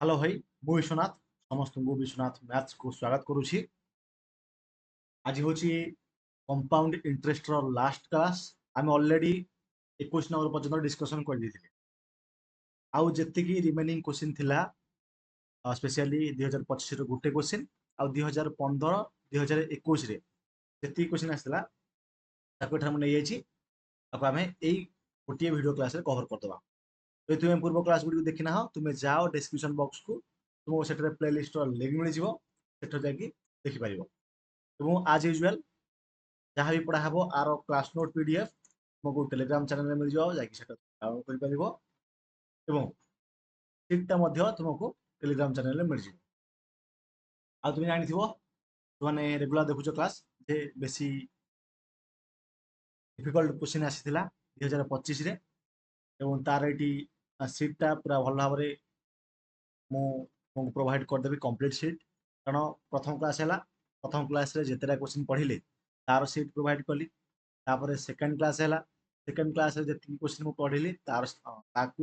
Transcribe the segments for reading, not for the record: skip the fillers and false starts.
Hello भाई मु विश्वनाथ समस्त को विश्वनाथ मैथ्स को स्वागत करुछि। आज हूँ कंपाउंड इंटरेस्ट लास्ट क्लास। आम ऑलरेडी 21 नंबर पर्यटन डिस्कसन कर देथिले। आउ जेतिकी रिमेनिंग क्वेश्चन थिला स्पेशली 2025 रो गुटे क्वेश्चन आउ 2015 2021 रे जेतिकी क्वेश्चन आसला ताको एठार नै जायछि ताको आमे एई गोटिए वीडियो क्लास रे कवर करदबा। तो तुम पूर्व क्लास गुडी देखिना हो तुम जाओ डिस्क्रिप्शन बॉक्स को तुमको सेठरे प्लेलिस्ट लिंक मिल जिवो सेठो जाकी देखि परिबो। ଏବଂ ଆଜ୍ ୟୁଜୁଆଲ୍ ଯାହା ବି ପଢ଼ା ହେବ ଆର କ୍ଲାସ୍ ନୋଟ୍ PDF ତୁମକୁ ଟେଲିଗ୍ରାମ ଚ୍ୟାନେଲରେ ମିଳିଯିବ, ଯାଇକି ସେଟା ଡାଉନଲୋଡ୍ କରିପାରିବ ଏବଂ ସିଟ୍ଟା ମଧ୍ୟ ତୁମକୁ ଟେଲିଗ୍ରାମ ଚ୍ୟାନେଲରେ ମିଳିଯିବ। ଆଉ ତୁମେ ଜାଣିଥିବ ତୁମେ ରେଗୁଲାର ଦେଖୁଛ କ୍ଲାସ୍ ଯେ ବେଶୀ ଡିଫିକଲ୍ଟ କ୍ୱେଶ୍ଚିନ୍ ଆସିଥିଲା 2025ରେ ଏବଂ ତାର ଏଠି ସିଟ୍ଟା ପୁରା ଭଲ ଭାବରେ ମୁଁ ତୁମକୁ ପ୍ରୋଭାଇଡ଼ କରିଦେବି କମ୍ପ୍ଲିଟ୍ ସିଟ୍। କାରଣ ପ୍ରଥମ କ୍ଲାସ୍ରେ ଯେତେଟା କ୍ୱେଶ୍ଚିନ୍ ପଢ଼ିଲେ ତାର ସିଟ୍ ପ୍ରୋଭାଇଡ଼ କଲି। ତାପରେ ସେକେଣ୍ଡ କ୍ଲାସ୍ ହେଲା, ସେକେଣ୍ଡ କ୍ଲାସ୍ରେ ଯେତିକି କ୍ୱେଶ୍ଚିନ୍ ମୁଁ ପଢ଼ିଲି ତାକୁ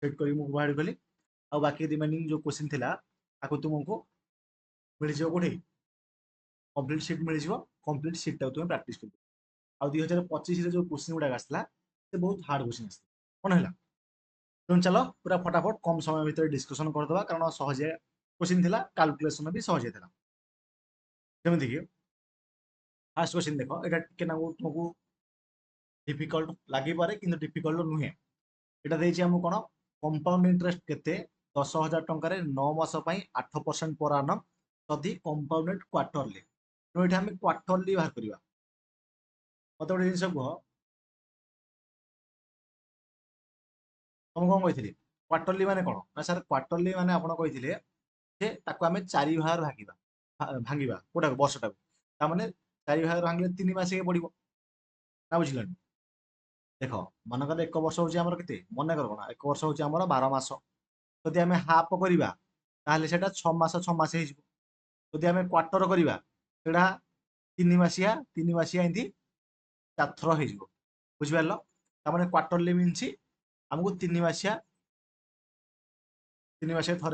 ସେଟ୍ କରିକି ମୁଁ ପ୍ରୋଭାଇଡ଼ କଲି। ଆଉ ବାକି ରିମେନିଂ ଯେଉଁ କ୍ୱେଶ୍ଚିନ୍ ଥିଲା ତାକୁ ତୁମକୁ ମିଳିଯିବ କୋଉଠି କମ୍ପ୍ଲିଟ୍ ସିଟ୍ ମିଳିଯିବ। କମ୍ପ୍ଲିଟ୍ ସିଟ୍ଟାକୁ ତୁମେ ପ୍ରାକ୍ଟିସ୍ କରିବ। ଆଉ 2025ରେ ଯେଉଁ କ୍ୱେଶ୍ଚିନ୍ ଗୁଡ଼ାକ ଆସିଥିଲା ସେ ବହୁତ ହାର୍ଡ କ୍ୱେଶ୍ଚିନ୍ ଆସିଥିଲା। କ'ଣ ହେଲା ତେଣୁ ଚାଲ ପୁରା ଫଟାଫଟ କମ୍ ସମୟ ଭିତରେ ଡିସ୍କସନ୍ କରିଦେବା, କାରଣ ସହଜିଆ କ୍ୱେଶ୍ଚିନ୍ ଥିଲା, କାଲକୁଲେସନ୍ ବି ସହଜିଆ ଥିଲା। ଯେମିତିକି ଫାର୍ଷ୍ଟ କ୍ୱେଶ୍ଚିନ୍ ଦେଖ, ଏଇଟା ଟିକେ ନାକୁ ତୁମକୁ डिफिकल्ट लगिपारे किंतु डिफिकल्ट नुहे। एटा देछि हमु कोन कंपाउंड इंटरेस्ट केते 10,000 टंका रे 9 मास पई 8% पर annum जदि कंपाउंडेड क्वार्टरली। तो एटा हम क्वार्टरली बाहर करिवा। मते गोटे जिंस कह तुम कोन कहिथिले क्वार्टरली माने कोन ना सर क्वार्टरली माने आपण कहिथिले जे ताको हमें 4 भाग भांगिबा कोटा वर्षटा ता माने 4 भाग भांगिले 3 मास के पड़िबो ना बुझिलनी। देख मनकर 1 वर्ष हूँ आमर के मनकर कौन 1 वर्ष हूँ आमर 12 मास। जदि आम हाफ करवा ताहले सेटा 6 मास 6 मास हो। जदि आम क्वार्टर करवा सेटा 3 मासिया 3 मासिया एमती 4 थर हो। बुझिपार तार क्वार्टरली मीन्स आमको 3 मासिया थे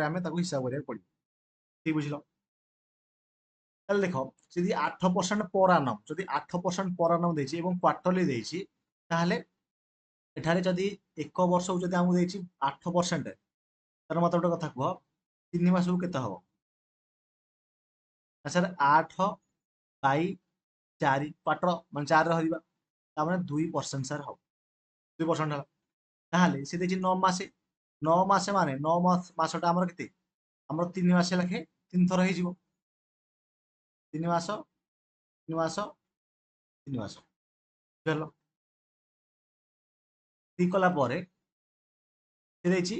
आम हिसाब करा पड़ो। ठीक बुझल। তাহলে দেখো যদি 8% पर annum যদি 8% पर annum ଦେଇଛି এবং क्वार्टरली ଦେଇଛି তাহলে एठारे जदि 1 वर्ष जदि आमको ଦେଇଛି 8% ତାର ମତେ ଗୋଟେ କଥା କୁହ 3 ମାସକୁ କେତେ ହବ? सर 8 बाई 4 क्वार्टर मान 4 रे हरिबा ता माने 2% सर हो 2% हला। ताहले से ଦେଇଛି 9 मासे 9 मासे माने 9 मासटा हमर केते हमर 3 मासे लखे 3 थर हे जिवो 3 मास 3 मास 3 मास चलो ठीक कला परे से ଦେଇଛି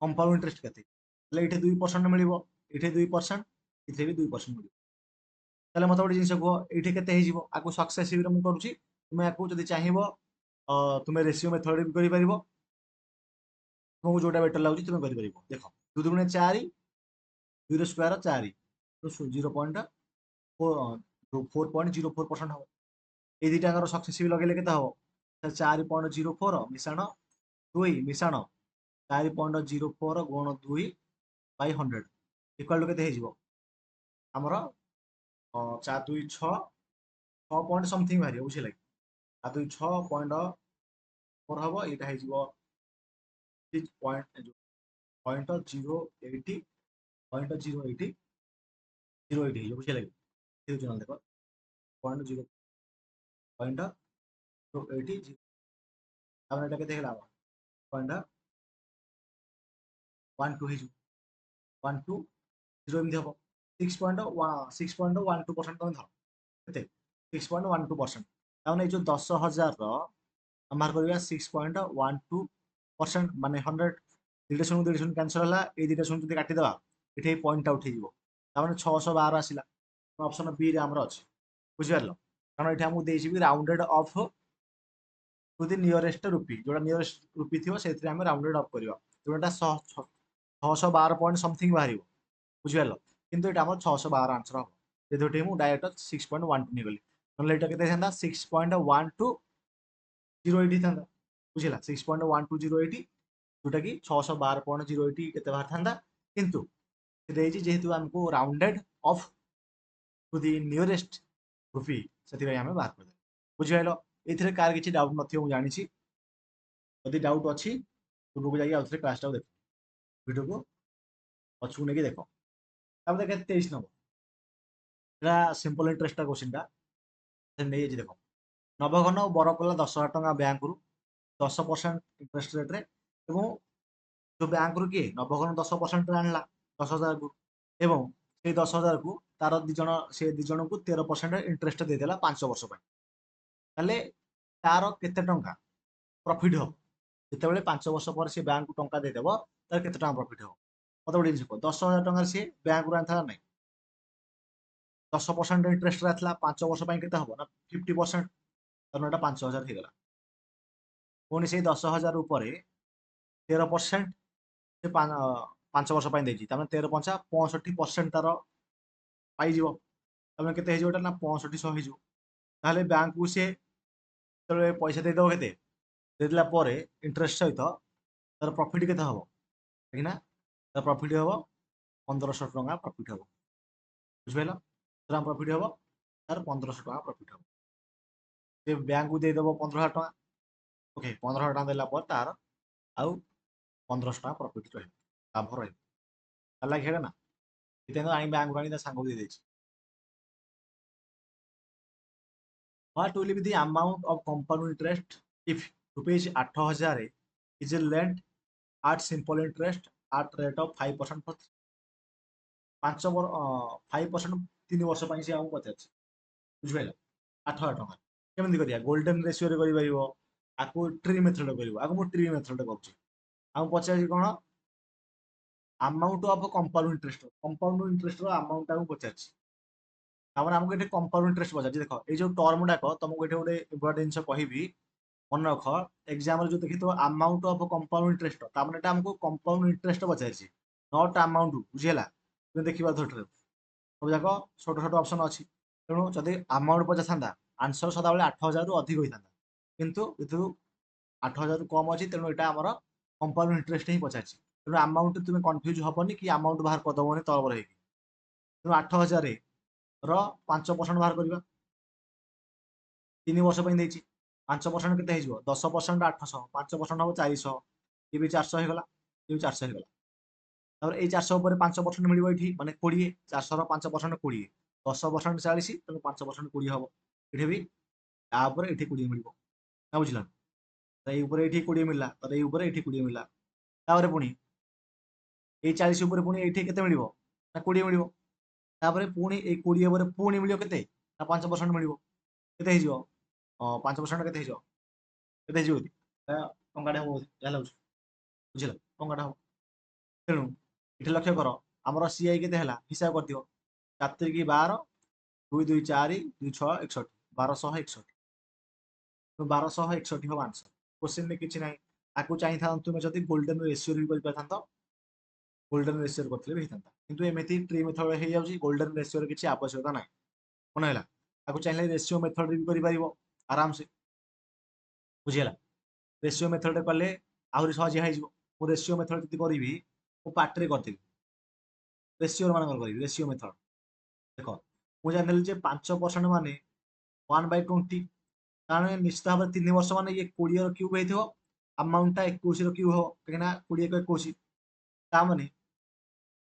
कंपाउंड इंटरेस्ट केते ले इठे 2% मिलिबो इठे 2% इठे भी 2% मिलिबो। ताले मते गोटे जिंस कह ये के आपको सक्सेसिव मुझे करुँची तुम आपको जब चाहिए तुम्हें रेसीओ मेथड भी कर तुमको जोटा बेटर लगुच तुम कर देख 2 दुगुणे 4 2 स्क्वायर 4 0.404% हम ये दुटाकर सक्सेसिव लगे के हम 4.04 मिशाण 2 मिशाण 4.04 गुण 2 बाई 100 इक्वाल टू के आमर 4 2 6 6 पॉइंट समथिंग बाहर बुझे 4 2 6.4 हम यहाँ पॉइंट 080 पॉइंट 080 080 बुझे देख पॉइंट 0 पॉइंट 080 एटा के पॉइंट 12 12 0 एमती हम 6.12% तुम धर 6.12% ताने जो 10,000 मार्क करिया 6.12% माने 100 दुटा शून्य कैंसल है ये दुटा शून्य काटिदेवा ये पॉइंट उठे ताने 612 आसला ऑप्शन बी रे हमर अछि बुझिपारल। कारण ये आमको देछि rounded off to the nearest rupee जोटा नियरेस्ट रुपी थी से राउंडेड ऑफ करवा जोटा 612 पॉइंट समथिंग बाहर बुझिपारल किंतु ये आम 612 आंसर हम ये मुझे डायरेक्ट 6.12 नहीं ना 6.12 080 था बुझला 6.12 080 जोटा कि 612.08 केते बाहर थांदा किंतु जेहेतु आमको rounded off to the nearest rupee से आम बाहर कर बुझिल ये कार किसी डाउट नथियो जानी जदि डाउट अच्छी पूर्व को जाइए क्लासटा देख वीडियो को पछू नहीं देख देख 23 नंबर सिंपल इंटरेस्ट क्वेश्चन नहीं देख नवघन बर कला 10,000 टका बैंक रु 10% इंटरेस्ट रेट्रे जो बैंक रु किए नवघन 10% आनला 10,000 को एवं से 10,000 को तार दिजन से दिजन को 13% इंटरेस्ट देदेला 5 वर्ष ताले तार केते टंका प्रॉफिट हो जिते 5 वर्ष पर से बैंक को टंका देदेव तार केते टंका प्रॉफिट हो मत गोटे जिन 10,000 टंका सी बैंक रु आना ना 10% इंटरेस्ट रहा 5 वर्ष के हम ना 50% तरह 5,000 होगा पुणी से 10,000 उपर 13% से 5 वर्ष देती 13 पंचा 65% तार पाइज तमें के 6500 हो बैंक को सी पैसा देदेव के देदेला इंटरेस्ट सहित तार प्रॉफिट के हम देखना तार प्रॉफिट हम 1,500 टका प्रॉफिट हम बुझिपाल प्रॉफिट हम तार 1,500 टका प्रॉफिट हम से बैंक को देदेव 15,000 टका ओके 15,000 टका देला तार आउ 1,500 टका प्रॉफिट रही लाभ रही है ना ये बैंक को आनी सांग दे What will be the amount of compound interest if rupees 8,000 is lent at simple interest at rate of 5% for 5% 3 वर्ष से आम पचार बुझिपाल 8,000 टका केमी करिया गोल्डन रेशियो रे करि आपको ट्री मेथड कर ट्री मेथड कर पचार कौन amount of compound interest amount आम पचार आमको ये कंपाउंड इंटरेस्ट पचार देख ये जो टर्म डाक तुमको ये गोटे इम्पोर्टेंट जिन कहि मन रख एग्जाम जो देखी तो अमाउंट ऑफ कंपाउंड इंटरेस्ट तामने आमको कंपाउंड इंटरेस्ट पचार नट अमाउंट बुझीला तुम देखा थोड़े सब जाक छोट छोट ऑप्शन अच्छी तेणु जदि अमाउंट पचार था आंसर सदाबे 8,000 रु अधिक होता किंतु ये 8,000 रु कम अच्छी तेणु यहाँ आमर कंपाउंड इंटरेस्ट ही पचार तेणु अमाउंट तुम्हें कन्फ्यूज हेनी कि अमाउंट बाहर करदेवनी तरबर हो तेणु 8,000 5% बाहर करवा 3 वर्ष 5% के 10% 800 5% हम 400 ये भी 400 होगा ये भी 400 होगा तापर ये 400 पर 5% मिल ये माने 20 400 5% 20 10% 40 तेणु 5% 20 हम ये भी यापर ये 20 मिल बुझल ये 20 मिलला तो ये 20 मिलला तापर पुणी ये 40 उपर पुणी ये केते मिल 20 मिल तापर पुणी 20 पर पुणी मिल के 5% मिल के 5% के टंका हम जहाँ लगे बुझल टंका हम तेणु ये लक्ष्य कर आमर सीआई के हिसाब कर दियो 4 की 12 2 2 4 2 6 61 1261 1261 हम आंसर क्वेश्चन में किसी ना आपको चाहिए था तुम्हें जब गोल्डन रेशियो कर गोल्डन रेशियो करते किंतु एमती ट्री मेथड हो जाऊँगी गोल्डन रेशियो किसी आवश्यकता ना मन है आपको चाहिए रेशियो मेथड भी कर आराम से बुझीगला रेशियो मेथड कले आहरी सहजिया हो रेशियो मेथड जी करी मो पार्टी करदेवी रेशियो मान करी रेशियो मेथड देख मुझे जानी 5% मान 1/20 कारण निश्चित भाव 3 वर्ष मान ये 20 क्यूब हो अमाउंटा 21 क्यूब हो कहीं 20 को 21 ताने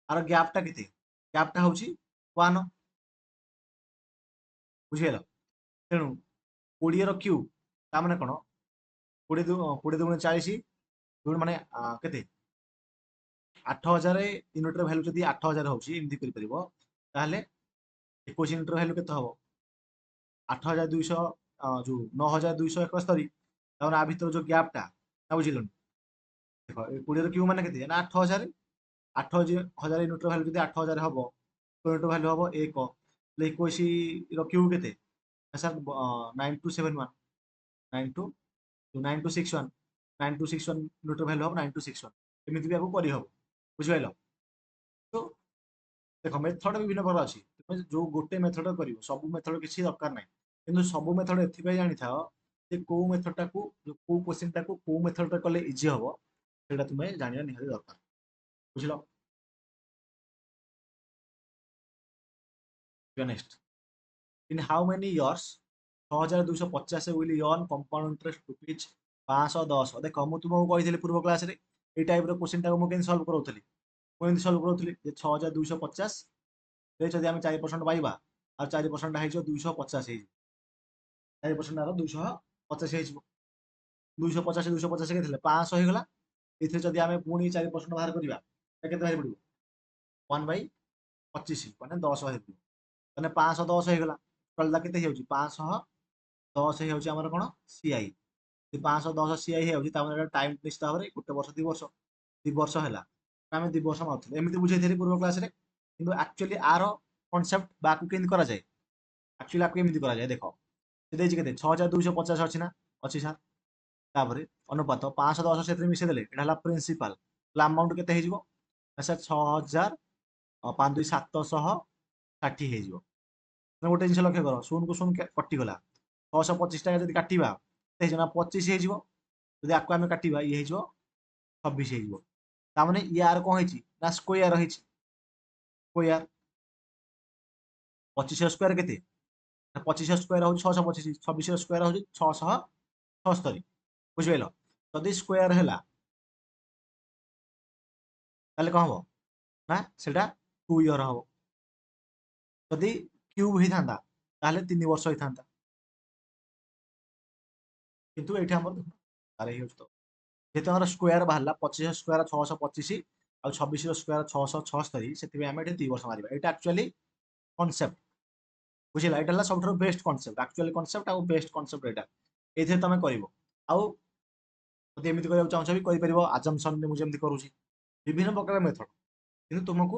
आर गैपटा के गैपटा हूँ 1 बुझीगल तेणु 20 क्यूब ताने कौन 20 2 40 2 माने केते 8,000 यूनिट भैल्यू जब 8,000 होमती कर 21 यूनिट भैल्यू के हम 8,200 जो 9,271 तार आ भर जो गैपटा बुझिल देख 20 क्यू मान के 8,000 8,000 यूनिट भैल्यू जब 8,000 हम यूनिट भैल्यू हम 1 21 क्यू के सर 9271 92 9261 9261 यूनिट भैल्यू हम 9261 एमती भी आपको कर बुझिपाल तो देख मेथड विभिन्न प्रकार अच्छी तुम जो गोटे मेथड कर सब मेथड किसी दरकार ना कि सब मेथड एथपाई जानी था कौ मेथडटा को कौ क्वेश्चन टाक कौ मेथड कले इजी हम ସେଇଟା ତୁମେ ଜାଣିବା ନିହାତି ଦରକାର। ବୁଝିଲ? Next, in how many years 6250 will earn compound interest rupees 510। ଦେଖ ମୁଁ ତୁମକୁ କହିଥିଲି ପୂର୍ବ କ୍ଲାସରେ ଏଇ ଟାଇପର କ୍ୱେଶ୍ଚିନଟାକୁ ମୁଁ କେମିତି ସଲ୍ଭ କରୁଥିଲି। ମୁଁ ଏମିତି ସଲ୍ଭ କରୁଥିଲି ଯେ 6250 ରେ ଯଦି ଆମେ 4% ପାଇବା ଆଉ 4% ହେଇଯିବ 250 ହେଇଯିବ। 4% 250 ହେଇଯିବ। 250 250 କେତେ ଥିଲେ 500 ହେଇଗଲା। ଏଥିରେ ଯଦି ଆମେ ପୁଣି 4% ବାହାର କରିବା କେତେ ବାହାରି ପଡ଼ିବ 1/25 ମାନେ 10 ବାହାରି ପଡ଼ିବ। ମାନେ 510 ହେଇଗଲା। ଟୋଟାଲଟା କେତେ ହେଇଯାଉଛି 510 ହେଇଯାଉଛି ଆମର କ'ଣ ସିଆଇ। ଯଦି 510 ସିଆଇ ହେଇଯାଉଛି ତାମାନେ ଏଇଟା ଟାଇମ୍ ନିଶ୍ଚିତ ଭାବରେ 1 ବର୍ଷ 2 ବର୍ଷ 2 ବର୍ଷ ହେଲା। ଆମେ 2 ବର୍ଷ ମାରୁଥିଲେ ଏମିତି ବୁଝେଇଥିଲି ପୂର୍ବ କ୍ଲାସରେ। କିନ୍ତୁ ଆକ୍ଚୁଆଲି ଆର କନସେପ୍ଟ ବାକୁ କେମିତି କରାଯାଏ, ଆକ୍ଚୁଆଲି ଆକୁ ଏମିତି କରାଯାଏ। ଦେଖ ସେ ଦେଇଛି କେତେ 6250 ଅଛି ନା, ଅଛି ସାର୍। ତାପରେ ଅନୁପାତ 510 ସେଥିରେ ମିଶେଇ ଦେଲେ ଏଇଟା ହେଲା ପ୍ରିନ୍ସିପାଲ, ତାହେଲେ ଆମାଉଣ୍ଟ କେତେ ହେଇଯିବ ସାର୍ 6000 5 2 760 ହେଇଯିବ। ଗୋଟେ ଜିନିଷ ଲକ୍ଷ୍ୟ କର, 0 କୁ 0 କଟିଗଲା। 625 ଟା ଯଦି କାଟିବା ହେଇଯିବ ନା 25 ହେଇଯିବ। ଯଦି ଆକୁ ଆମେ କାଟିବା ଇଏ ହେଇଯିବ 26 ହେଇଯିବ। ତାମାନେ ୟାର କ'ଣ ହେଇଛି ନା ସ୍କୋୟାର ହେଇଛି। ସ୍କୋୟାର 25 ସ୍କୋୟାର କେତେ, 25 ସ୍କୋୟାର ହଉଛି 625, 26 ସ୍କୋୟାର ହଉଛି 676। ବୁଝିପାରିଲ? ଯଦି ସ୍କୋୟାର ହେଲା ତାହେଲେ କ'ଣ ହବ ନା ସେଟା 2 ଇୟର ହବ। ଯଦି କ୍ୟୁବ ହେଇଥାନ୍ତା ତାହେଲେ 3 ବର୍ଷ ହେଇଥାନ୍ତା। କିନ୍ତୁ ଏଇଠି ଆମର ଆର ହେଇଯାଉଛି ତ ଯେହେତୁ ଆମର ସ୍କୋୟାର ବାହାରିଲା 25 ସ୍କୋୟାର 625 ଆଉ 26 ସ୍କୋୟାର 676, ସେଥିପାଇଁ ଆମେ ଏଠି 2 ବର୍ଷ ମାରିବା। ଏଇଟା ଆକ୍ଚୁଆଲି କନସେପ୍ଟ। ବୁଝିଲା? ଏଇଟା ହେଲା ସବୁଠାରୁ ବେଷ୍ଟ କନସେପ୍ଟ, ଆକ୍ଚୁଆଲି କନସେପ୍ଟ ଆଉ ବେଷ୍ଟ କନସେପ୍ଟ ଏଇଟା। ଏଇଥିରେ ତମେ କରିବ। ଆଉ ଯଦି ଏମିତି କରିବାକୁ ଚାହୁଁଛ ବି କରିପାରିବ, ଆଜମ୍ପସନରେ ମୁଁ ଯେମିତି କରୁଛି। ବିଭିନ୍ନ ପ୍ରକାର ମେଥଡ଼, କିନ୍ତୁ ତୁମକୁ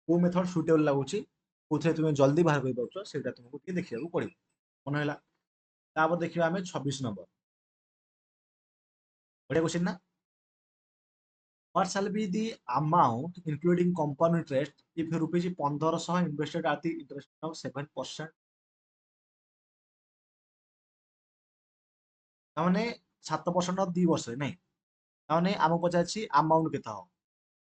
କୋଉ ମେଥଡ଼ ସୁଇଟେବଲ୍ ଲାଗୁଛି, କୋଉଥିରେ ତୁମେ ଜଲ୍ଦି ବାହାର କରିପାରୁଛ ସେଇଟା ତୁମକୁ ଟିକେ ଦେଖିବାକୁ ପଡ଼ିବ। ମନେ ହେଲା? ତାପରେ ଦେଖିବା ଆମେ 26 ନମ୍ବର। ବଢ଼ିଆ କ୍ୱେଶ୍ଚିନ୍ ନା? What shall be the amount including compound interest if rupees 1500 invested at the interest of 7%? ତାମାନେ 7% 2 ବର୍ଷରେ ନାଇଁ। ତାମାନେ ଆମକୁ ପଚାରିଛି ଆମାଉଣ୍ଟ କେତେ ହବ।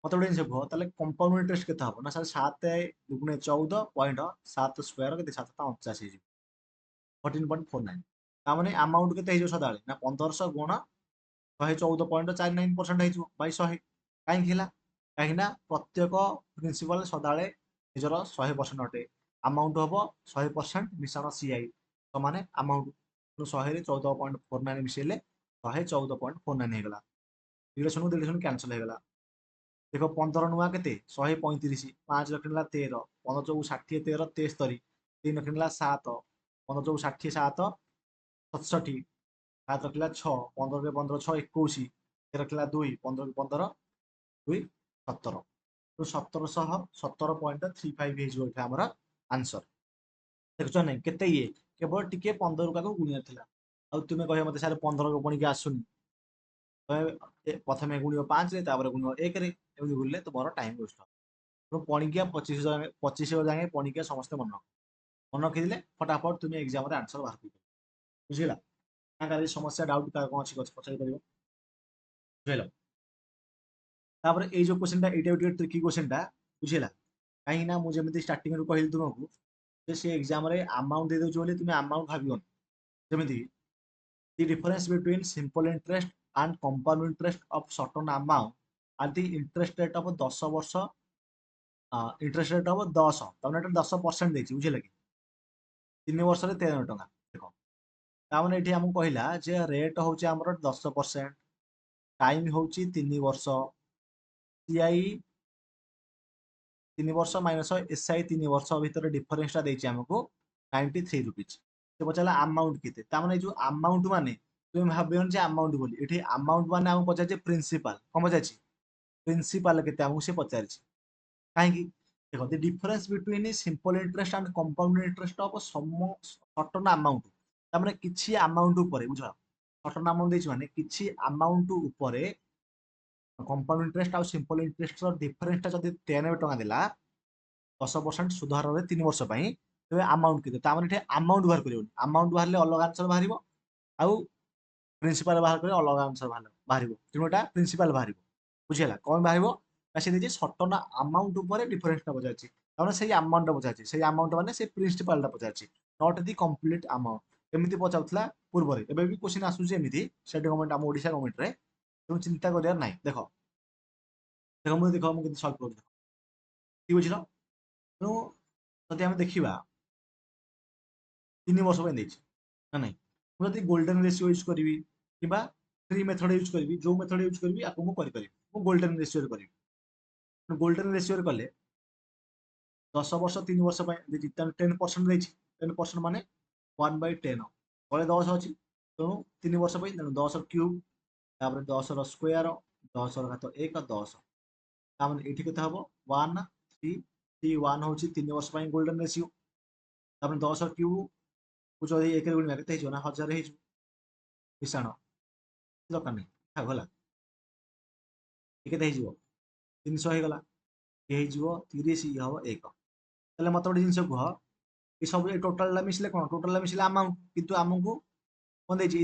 ମତେ ଗୋଟେ ଜିନିଷ କୁହ, ତାହେଲେ କମ୍ପାଉଣ୍ଡ ଇଣ୍ଟରେଷ୍ଟ କେତେ ହବ ନା ସାର୍ 7 × 14.7 କେତେ 749 ହେଇଯିବ 14.49। ତାମାନେ ଆମାଉଣ୍ଟ କେତେ ହେଇଯିବ ସଦାବେଳେ ନା 1500 ଗୁଣ 114.49% ହେଇଯିବ ବାଇ 100। କାହିଁକି ହେଲା? କାହିଁକିନା ପ୍ରତ୍ୟେକ ପ୍ରିନ୍ସିପାଲ ସଦାବେଳେ ନିଜର 100% ଅଟେ। ଆମାଉଣ୍ଟ ହବ 100% ମିଶାଣ ସିଆଇ ସମାନେ ଆମାଉଣ୍ଟ। 100ରେ 14.49 ମିଶେଇଲେ 114.49 ହେଇଗଲା। ରିଲେସନକୁ ରିଲେସନ କ୍ୟାନସଲ ହେଇଗଲା। ଦେଖ 15 ନୂଆ କେତେ 135, 5 ରଖିଲା 13, 15 ଚଉକୁ 60 13 73, 3 ରଖିଲା 7, 15 ଚଉକୁ 60 7 67, 7 ରଖିଲା 6, 15 15 6 21, 13 ରଖିଲା 2, 15 15 2 17। 1717.35 ହେଇଯିବ ଏଠି ଆମର ଆନ୍ସର। ଦେଖୁଛ ନାଇଁ କେତେ ଇଏ, କେବଳ ଟିକେ 15 କୁ ଗୁଣିବାର ଥିଲା। ଆଉ ତୁମେ କହିବ ମତେ ସାର୍ 15 ଗଣିକି ଆସୁନି, ପ୍ରଥମେ ଗୁଣିବ 5ରେ ତାପରେ ଗୁଣିବ 1ରେ, ଏମିତି ଗୁଣିଲେ ତୁମର ଟାଇମ୍ ୱେଷ୍ଟ ହେବ। ତେଣୁ ପଣିକିଆ 25 ଯାଏଁ ପଣିକିଆ ସମସ୍ତେ ମନେ ରଖିଦେଲେ ଫଟାଫଟ ତୁମେ ଏକ୍ଜାମରେ ଆନ୍ସର ବାହାର କରିପାରିବ। ବୁଝିଲା? କାହାର ସମସ୍ୟା ଡାଉଟ୍ କାହାର କ'ଣ ଅଛି ପଚାରି ପାରିବ। ବୁଝିଲ? ତାପରେ ଏଇ ଯୋଉ କ୍ୱେଶ୍ଚିନଟା ଏଇଟା ଟିକେ ଟ୍ରିକି କ୍ୱେଶ୍ଚିନଟା। ବୁଝିଲା? କାହିଁକି ନା ମୁଁ ଯେମିତି ଷ୍ଟାର୍ଟିଂରୁ କହିଲି ତୁମକୁ ଯେ ସେ ଏକ୍ଜାମରେ ଆମାଉଣ୍ଟ ଦେଇଦେଉଛି ବୋଲି ତୁମେ ଆମାଉଣ୍ଟ ଭାବିବନି। ଯେମିତି the difference between simple interest and compound interest of certain amount at the interest rate of 10 ବର୍ଷ, ଇଣ୍ଟରେଷ୍ଟ ରେଟ୍ ହବ 10, ତାମାନେ ଏଟା 10% ଦେଇଛି। ବୁଝିଲେ କି? 3 ବର୍ଷରେ 13 ଟଙ୍କା। ଦେଖ ତାମାନେ ଏଠି ଆମକୁ କହିଲା ଯେ ରେଟ୍ ହଉଛି ଆମର 10%, ଟାଇମ୍ ହଉଛି 3 ବର୍ଷ, ସିଆଇ 3 ବର୍ଷ ମାଇନସ ଏସ୍ଆଇ 3 ବର୍ଷ ଭିତରେ ଡିଫରେନ୍ସଟା ଦେଇଛି ଆମକୁ 93 ରୁପିଜ। ସେ ପଚାରିଲା ଆମାଉଣ୍ଟ କେତେ, ତାମାନେ ଏଇ ଯୋଉ ଆମାଉଣ୍ଟ ମାନେ ତୁମେ ଭାବିବନି ଯେ ଆମାଉଣ୍ଟ ବୋଲି, ଏଠି ଆମାଉଣ୍ଟ ମାନେ ଆମକୁ ପଚାରିଛି ପ୍ରିନ୍ସିପାଲ। କ'ଣ ପଚାରିଛି? ପ୍ରିନ୍ସିପାଲ କେତେ ଆମକୁ ସେ ପଚାରିଛି। କାହିଁକି? ଦେଖ the difference between simple interest and compound interest of certain amount, ତାମାନେ କିଛି ଆମାଉଣ୍ଟ ଉପରେ, ବୁଝ ସର୍ଟନ୍ ଆମାଉଣ୍ଟ ଦେଇଛି ମାନେ କିଛି ଆମାଉଣ୍ଟ ଉପରେ କମ୍ପାଉଣ୍ଡ ଇଣ୍ଟରେଷ୍ଟ ଆଉ ସିମ୍ପଲ ଇଣ୍ଟରେଷ୍ଟର ଡିଫରେନ୍ସଟା ଯଦି 93 ଟଙ୍କା ଦେଲା 10% ସୁଧ ହାରରେ 3 ବର୍ଷ ପାଇଁ, ତେବେ ଆମାଉଣ୍ଟ କେତେ? ତାମାନେ ଏଠି ଆମାଉଣ୍ଟ ବାହାର କରିବନି। ଆମାଉଣ୍ଟ ବାହାରିଲେ ଅଲଗା ଆନ୍ସର ବାହାରିବ। ଆଉ ପ୍ରିନ୍ସିପାଲ ବାହାର କଲେ ଅଲଗା ଆନ୍ସର ବାହାରିବ। ତେଣୁ ଏଟା ପ୍ରିନ୍ସିପାଲ ବାହାରିବ। ବୁଝିହେଲା? କ'ଣ ବାହାରିବ ନା ସେ ଦେଇଛି ସଟନ ଆମାଉଣ୍ଟ ଉପରେ ଡିଫରେନ୍ସଟା ପଚାରିଛି। କାରଣ ସେଇ ଆମାଉଣ୍ଟଟା ପଚାରିଛି। ସେଇ ଆମାଉଣ୍ଟ ମାନେ ସେ ପ୍ରିନ୍ସିପାଲଟା ପଚାରିଛି, ନଟ୍ ଦି କମ୍ପ୍ଲିଟ ଆମାଉଣ୍ଟ। ଏମିତି ପଚାରୁଥିଲା ପୂର୍ବରେ, ଏବେ ବି କ୍ୱେଶ୍ଚିନ୍ ଆସୁଛି ଏମିତି ଷ୍ଟେଟ୍ ଗଭର୍ଣ୍ଣମେଣ୍ଟ ଆମ ଓଡ଼ିଶା ଗଭର୍ଣ୍ଣମେଣ୍ଟରେ। ତେଣୁ ଚିନ୍ତା କରିବାର ନାହିଁ। ଦେଖ ଦେଖ ମୁଁ କେମିତି ସଲ୍ଭ କରୁଛି, ଠିକ୍ ବୁଝିଲ? ତେଣୁ ଯଦି ଆମେ ଦେଖିବା 3 ବର୍ଷ ପାଇଁ ଦେଇଛି ନା ନାହିଁ, ମୁଁ ଯଦି ଗୋଲ୍ଡେନ୍ ରେସିଓ ୟୁଜ୍ କରିବି କିମ୍ବା ଫ୍ରି ମେଥଡ଼ ୟୁଜ୍ କରିବି, ଯୋଉ ମେଥଡ଼ ୟୁଜ୍ କରିବି ଆକୁ ମୁଁ କରିପାରିବି। ମୁଁ ଗୋଲ୍ଡେନ୍ ରେସିଓରେ କରିବି। ଗୋଲ୍ଡେନ୍ ରେସିଓରେ କଲେ 10 ବର୍ଷ 3 ବର୍ଷ ପାଇଁ ଦେଇଛି, ତାହେଲେ 10% ଦେଇଛି। 10% ମାନେ 1/10 ତଳେ 10 ଅଛି। ତେଣୁ 3 ବର୍ଷ ପାଇଁ, ତେଣୁ 10 କ୍ୟୁବ୍, ତାପରେ 10ର ସ୍କୋୟାର, 10ର ଘାତ 1, 10। ତାମାନେ ଏଇଠି କେତେ ହବ 1 3 3 1 ହେଉଛି 3 ବର୍ଷ ପାଇଁ ଗୋଲ୍ଡେନ୍ ରେସିଓ। ତାପରେ 10 କ୍ୟୁବ୍ କୁ ଯଦି 1 ରେ ଗୁଣିବା କେତେ ହେଇଯିବ ନା 1000 ହେଇଯିବ। ମିଶାଣ ଦରକାର ନାହିଁ, ଗଲା କେତେ ହେଇଯିବ 300 ହେଇଗଲା। ଇଏ ହେଇଯିବ 30, ଇଏ ହବ 1। ତାହେଲେ ମତେ ଗୋଟେ ଜିନିଷ କୁହ, ଏ ସବୁ ଏ ଟୋଟାଲଟା ମିଶିଲେ କ'ଣ? ଟୋଟାଲଟା ମିଶିଲେ ଆମାଉଣ୍ଟ, କିନ୍ତୁ ଆମକୁ କ'ଣ ଦେଇଛି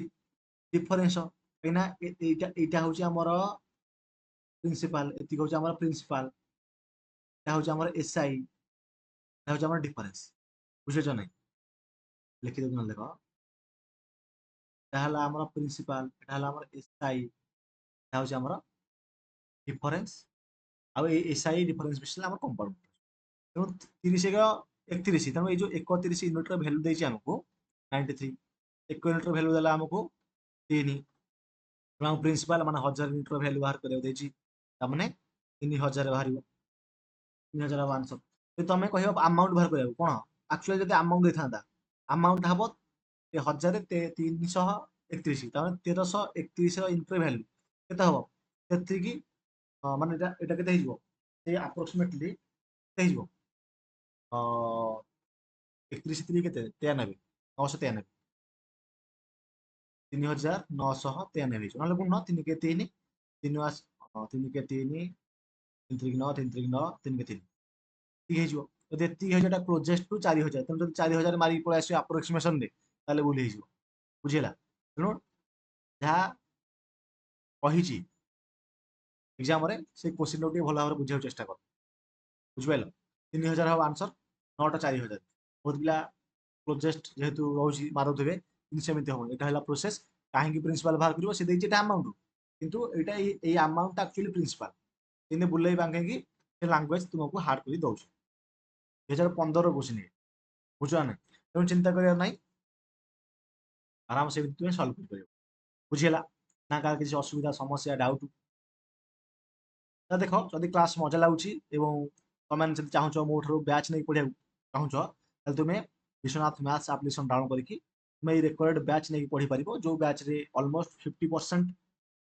ଡିଫରେନ୍ସ। କାହିଁକିନା ଏଇଟା ହେଉଛି ଆମର ପ୍ରିନ୍ସିପାଲ, ଏତିକି ହେଉଛି ଆମର ପ୍ରିନ୍ସିପାଲ, এটা ହେଉଛି ଆମର ଏସ୍ଆଇ, এটা ହେଉଛି ଆମର ଡିଫରେନ୍ସ। ବୁଝିଛ ନାହିଁ? ଲେଖିଦେବି ନହେଲେ ଦେଖ, এটা ହେଲା ଆମର ପ୍ରିନ୍ସିପାଲ, এটা ହେଲା ଆମର ଏସ୍ଆଇ, এটা ହେଉଛି ଆମର ଡିଫରେନ୍ସ। ଆଉ ଏଇ ଏସ୍ଆଇ ଡିଫରେନ୍ସ ମିଶିଲେ ଆମର କମ୍ପାଉଣ୍ଡ। ତେଣୁ 30 31, ତେଣୁ ଏଇ ଯୋଉ 31 ୟୁନିଟ୍ର ଭ୍ୟାଲୁ ଦେଇଛି ଆମକୁ 93, 1 ୟୁନିଟ୍ର ଭ୍ୟାଲୁ ଦେଲା ଆମକୁ 3। ତେଣୁ ଆମ ପ୍ରିନ୍ସିପାଲ ମାନେ 1000 ୟୁନିଟ୍ର ଭ୍ୟାଲୁ ବାହାର କରିବାକୁ ଦେଇଛି, ତାମାନେ 3000 ବାହାରିବ। 3000 ହବ ଆନ୍ସର। ଯଦି ତମେ କହିବ ଆମାଉଣ୍ଟ ବାହାର କରିବାକୁ, କ'ଣ ଆକ୍ଚୁଆଲି ଯଦି ଆମାଉଣ୍ଟ ଦେଇଥାନ୍ତା, ଆମାଉଣ୍ଟ ହବ 1331, ତାମାନେ 1331ର ୟୁନିଟ୍ର ଭ୍ୟାଲୁ କେତେ ହବ? ସେତିକି ମାନେ ଏଇଟା କେତେ ହେଇଯିବ? ସେଇ ଆପ୍ରୋକ୍ସିମେଟଲି କେତେ ହେଇଯିବ? 31 3 କେତେ? 93, 993, 3993 ହେଇଯିବ। ନହେଲେ ଗୁଣ 3 କେ 3, 3 3 କେ 3, 3 3 9, 3 3 9, 3 କେ 3 ଏତିକି ହେଇଯିବ। ଯଦି ଏତିକି ହେଇଯିବ, ଏଟା କ୍ଲୋଜେଷ୍ଟ ଟୁ 4000। ତେଣୁ ଯଦି 4000 ମାରିକି ପଳେଇ ଆସିବ ଆପ୍ରୋକ୍ସିମେସନରେ, ତାହେଲେ ଭୁଲ ହେଇଯିବ। ବୁଝିହେଲା? ତେଣୁ ଯାହା କହିଛି ଏକ୍ଜାମରେ ସେଇ କ୍ୱେଶ୍ଚିନ୍ଟାକୁ ଟିକେ ଭଲ ଭାବରେ ବୁଝିବାକୁ ଚେଷ୍ଟା କର। ବୁଝିପାରିଲ? 3000 ହବ ଆନ୍ସର, ନଟ 4000। ବହୁତ ପିଲା କ୍ଲୋଜେଷ୍ଟ ଯେହେତୁ ରହୁଛି ମାରୁଥିବେ, କିନ୍ତୁ ସେମିତି ହବନି। ଏଇଟା ହେଲା ପ୍ରୋସେସ୍। କାହିଁକି ପ୍ରିନ୍ସିପାଲ ବାହାର କରିବ? ସେ ଦେଇଛି ଏଟା ଆମାଉଣ୍ଟ, କିନ୍ତୁ ଏଇଟା ଏଇ ଆମାଉଣ୍ଟଟା ଆକ୍ଚୁଆଲି ପ୍ରିନ୍ସିପାଲ। ଏମିତି ବୁଲେଇ ବାଙ୍କେଇକି ସେ ଲାଙ୍ଗୁଏଜ ତୁମକୁ ହାର୍ଡ କରି ଦଉଛି। 2015ର କ୍ୱେଶ୍ଚିନ୍, ବୁଝୁଛ ନା? ତେଣୁ ଚିନ୍ତା କରିବାର ନାହିଁ, ଆରାମସେ ତୁମେ ସଲ୍ଭ କରିପାରିବ। ବୁଝିହେଲା ନା? କାହାର କିଛି ଅସୁବିଧା, ସମସ୍ୟା, ଡାଉଟ୍? ଦେଖ, ଯଦି କ୍ଲାସ୍ ମଜା ଲାଗୁଛି ଏବଂ ତମେମାନେ ଯଦି ଚାହୁଁଛ ମୋ ଠାରୁ ବ୍ୟାଚ୍ ନେଇ ପଢ଼ିବାକୁ ଚାହୁଁଛ, ତାହେଲେ ତୁମେ ବିଶ୍ୱନାଥ ମ୍ୟାଥ୍ସ ଆପ୍ଲିକେସନ୍ ଡାଉନଲୋଡ୍ କରିକି ତୁମେ ଏଇ ରେକର୍ଡ ବ୍ୟାଚ୍ ନେଇକି ପଢ଼ିପାରିବ, ଯେଉଁ ବ୍ୟାଚ୍ରେ ଅଲମୋଷ୍ଟ 50%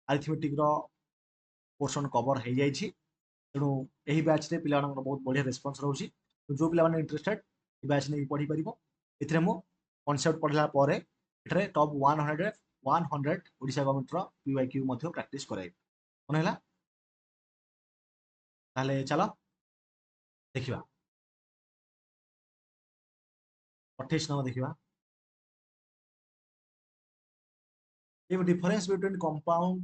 ଆରିଥମେଟିକ୍ର ପୋର୍ସନ୍ କଭର ହେଇଯାଇଛି। ତେଣୁ ଏହି ବ୍ୟାଚ୍ରେ ପିଲାମାନଙ୍କର ବହୁତ ବଢ଼ିଆ ରେସ୍ପନ୍ସ ରହୁଛି। ଯେଉଁ ପିଲାମାନେ ଇଣ୍ଟରେଷ୍ଟେଡ୍ ଏ ବ୍ୟାଚ୍ ନେଇକି ପଢ଼ିପାରିବ। ଏଥିରେ ମୁଁ କନସେପ୍ଟ ପଢ଼ିଲା ପରେ ଏଠାରେ ଟପ୍ 100 ଓଡ଼ିଶା ଗଭର୍ଣ୍ଣମେଣ୍ଟର PYQ ମଧ୍ୟ ପ୍ରାକ୍ଟିସ୍ କରାଇବି। ମନେ ହେଲା? ତାହେଲେ ଚାଲ ଦେଖିବା 28 ନମ୍ବର ଦେଖିବା। If difference between compound